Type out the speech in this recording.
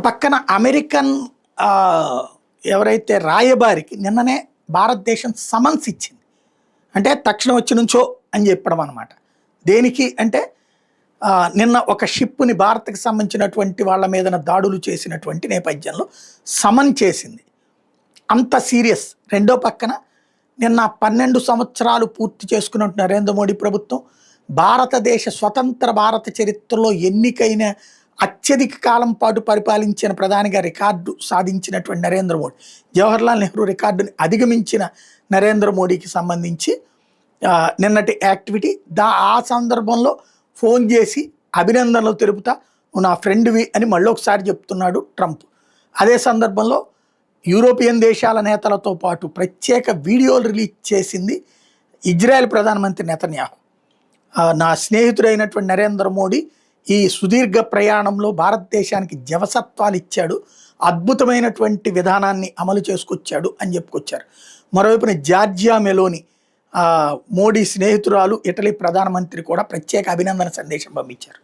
పక్కన అమెరికన్ ఎవరైతే రాయబారికి నిన్ననే భారతదేశం సమన్స్ ఇచ్చింది. అంటే తక్షణం వచ్చి నుంచో అని చెప్పడం అనమాట. దేనికి అంటే నిన్న ఒక షిప్ని భారత్కి సంబంధించినటువంటి వాళ్ళ మీద దాడులు చేసినటువంటి నేపథ్యంలో సమన్ చేసింది. అంత సీరియస్. రెండో పక్కన నిన్న 12 సంవత్సరాలు పూర్తి చేసుకున్న నరేంద్ర మోడీ ప్రభుత్వం భారతదేశ స్వతంత్ర భారత చరిత్రలో ఎన్నికైన అత్యధిక కాలం పాటు పరిపాలించిన ప్రధానిగా రికార్డు సాధించినటువంటి నరేంద్ర మోడీ, జవహర్లాల్ నెహ్రూ రికార్డుని అధిగమించిన నరేంద్ర మోడీకి సంబంధించి నిన్నటి యాక్టివిటీ. ఆ సందర్భంలో ఫోన్ చేసి అభినందనలు తెలుపుతా నువ్వు నా ఫ్రెండ్వి అని మళ్ళొకసారి చెప్తున్నాడు ట్రంప్. అదే సందర్భంలో యూరోపియన్ దేశాల నేతలతో పాటు ప్రత్యేక వీడియోలు రిలీజ్ చేసింది ఇజ్రాయెల్ ప్రధానమంత్రి నెతన్యాహు. నా స్నేహితుడైనటువంటి నరేంద్ర మోడీ ఈ సుదీర్ఘ ప్రయాణంలో భారతదేశానికి జవసత్వాలు ఇచ్చాడు, అద్భుతమైనటువంటి విధానాన్ని అమలు చేసుకొచ్చాడు అని చెప్పుకొచ్చారు. మరోవైపున జార్జియా మెలోని మోడీ స్నేహితురాలు ఇటలీ ప్రధానమంత్రి కూడా ప్రత్యేక అభినందన సందేశం పంపించారు.